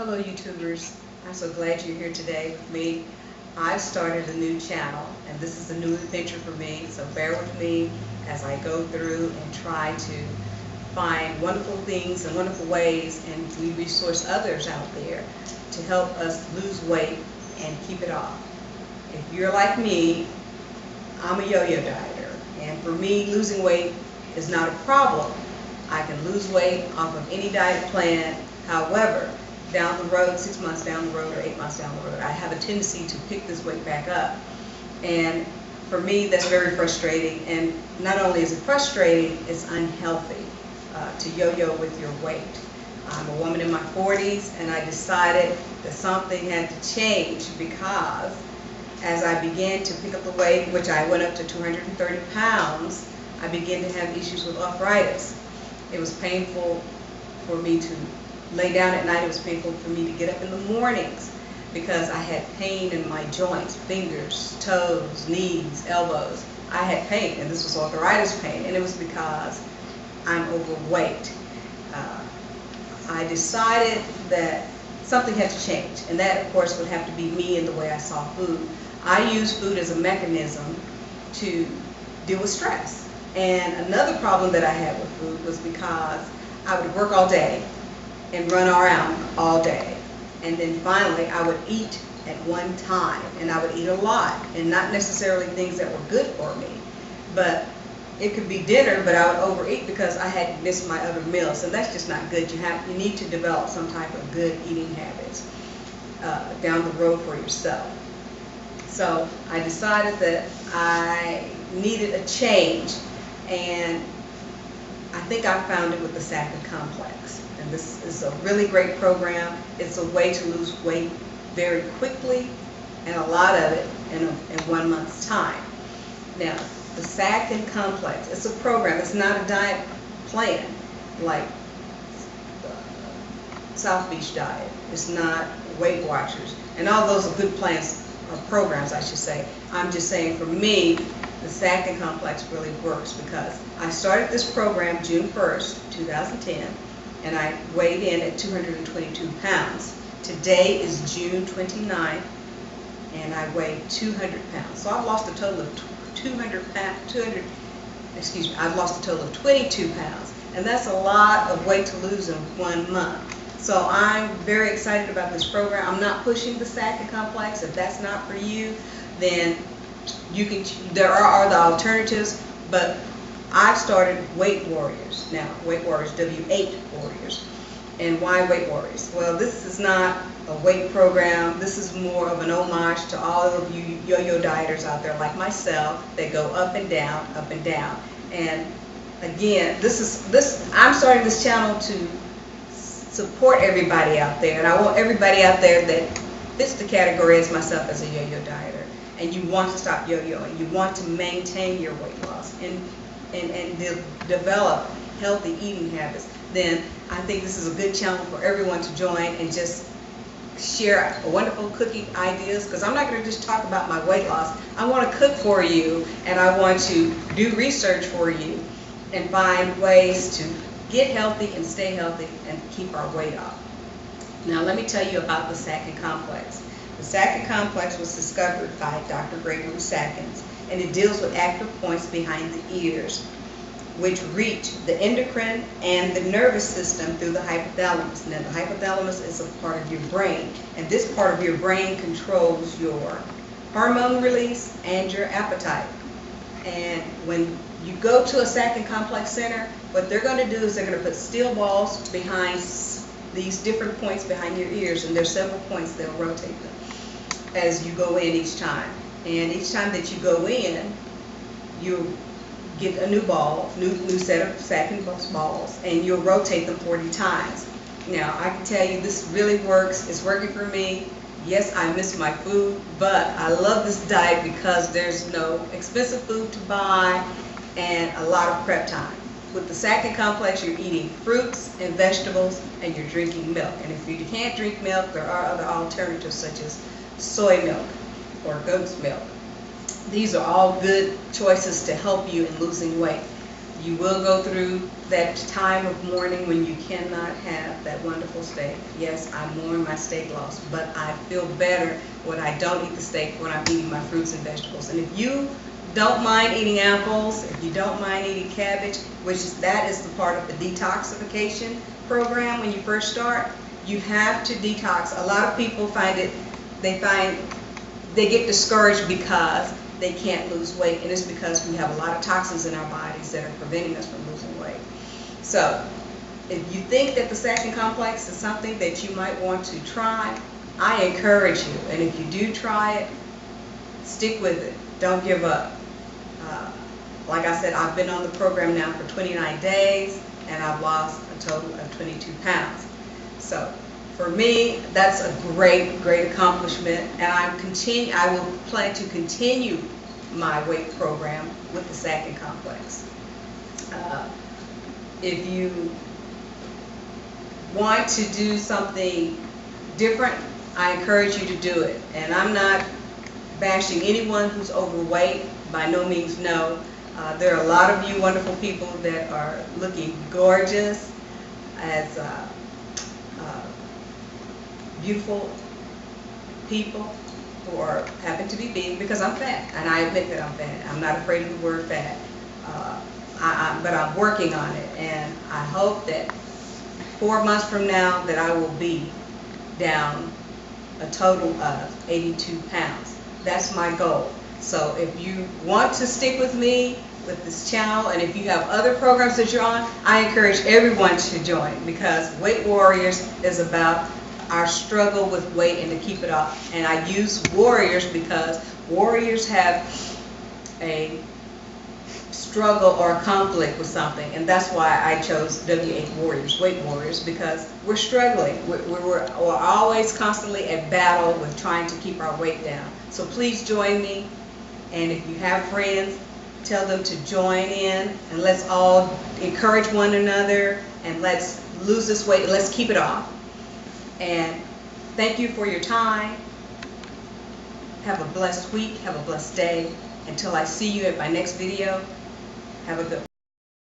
Hello YouTubers, I'm so glad you're here today with me. I've started a new channel and this is a new adventure for me, so bear with me as I go through and try to find wonderful things and wonderful ways, and we resource others out there to help us lose weight and keep it off. If you're like me, I'm a yo-yo dieter, and for me losing weight is not a problem. I can lose weight off of any diet plan. However, down the road, 6 months down the road or 8 months down the road, I have a tendency to pick this weight back up. And for me, that's very frustrating. And not only is it frustrating, it's unhealthy to yo-yo with your weight. I'm a woman in my 40s, and I decided that something had to change because as I began to pick up the weight, which I went up to 230 pounds, I began to have issues with arthritis. It was painful for me to lay down at night. It was painful for me to get up in the mornings because I had pain in my joints, fingers, toes, knees, elbows. I had pain, and this was arthritis pain, and it was because I'm overweight. I decided that something had to change, and that, of course, would have to be me and the way I saw food. I use food as a mechanism to deal with stress. And another problem that I had with food was because I would work all day and run around all day, and then finally I would eat at one time, and I would eat a lot, and not necessarily things that were good for me, but it could be dinner, but I would overeat because I had missed my other meals, and that's just not good. You need to develop some type of good eating habits down the road for yourself. So I decided that I needed a change, and I think I found it with the Sackler Complex. And this is a really great program. It's a way to lose weight very quickly, and a lot of it in 1 month's time. Now, the Sackler Complex, it's a program. It's not a diet plan like the South Beach diet. It's not Weight Watchers. And all those are good plans, or programs, I should say. I'm just saying, for me, the Sackler Complex really works because I started this program June 1st, 2010, and I weighed in at 222 pounds. Today is June 29th, and I weigh 200 pounds. So I've lost a total of 200 pounds, I've lost a total of 22 pounds. And that's a lot of weight to lose in 1 month. So I'm very excited about this program. I'm not pushing the Sackler Complex. If that's not for you, then there are other alternatives, but I've started Weight Warriors now. Weight Warriors, W8 Warriors. And why Weight Warriors? Well, this is not a weight program. This is more of an homage to all of you yo-yo dieters out there like myself that go up and down, up and down. And again, I'm starting this channel to support everybody out there, and I want everybody out there that fits the category as myself as a yo-yo dieter, and you want to stop yo-yoing, you want to maintain your weight loss and develop healthy eating habits, then I think this is a good channel for everyone to join and just share wonderful cooking ideas, because I'm not going to just talk about my weight loss. I want to cook for you, and I want to do research for you and find ways to get healthy and stay healthy and keep our weight off. Now let me tell you about the Sackler Complex. The Sackler Complex was discovered by Dr. Gregory Sackins, and it deals with active points behind the ears, which reach the endocrine and the nervous system through the hypothalamus. Now, the hypothalamus is a part of your brain, and this part of your brain controls your hormone release and your appetite. And when you go to a Sackler Complex Center, what they're going to do is they're going to put steel balls behind these different points behind your ears, and there's several points. They'll rotate them as you go in each time. And each time that you go in, you get a new ball, new set of Sackler balls, and you'll rotate them 40 times. Now, I can tell you this really works. It's working for me. Yes, I miss my food, but I love this diet because there's no expensive food to buy and a lot of prep time. With the Sackler Complex, you're eating fruits and vegetables, and you're drinking milk. And if you can't drink milk, there are other alternatives such as soy milk or goat's milk. These are all good choices to help you in losing weight. You will go through that time of mourning when you cannot have that wonderful steak. Yes, I mourn my steak loss, but I feel better when I don't eat the steak, when I'm eating my fruits and vegetables. And if you don't mind eating apples, if you don't mind eating cabbage, that is the part of the detoxification program when you first start, you have to detox. A lot of people they get discouraged because they can't lose weight, and it's because we have a lot of toxins in our bodies that are preventing us from losing weight. So if you think that the Stacking Complex is something that you might want to try, I encourage you, and if you do try it, stick with it. Don't give up. Like I said, I've been on the program now for 29 days, and I've lost a total of 22 pounds. So for me, that's a great, great accomplishment, and I will plan to continue my weight program with the Stacking Complex. If you want to do something different, I encourage you to do it. And I'm not bashing anyone who's overweight, by no means, no. There are a lot of you wonderful people that are looking gorgeous as beautiful people who happen to be big, because I'm fat, and I admit that I'm fat. I'm not afraid of the word fat, but I'm working on it, and I hope that 4 months from now that I will be down a total of 82 pounds. That's my goal. So if you want to stick with me with this channel, and if you have other programs that you're on, I encourage everyone to join, because Weight Warriors is about our struggle with weight and to keep it off. And I use warriors because warriors have a struggle or a conflict with something, and that's why I chose W8 Warriors, Weight Warriors, because we're struggling. We're always constantly at battle with trying to keep our weight down. So please join me, and if you have friends, tell them to join in, and let's all encourage one another, and let's lose this weight, and let's keep it off. And thank you for your time. Have a blessed week. Have a blessed day. Until I see you at my next video, have a good one.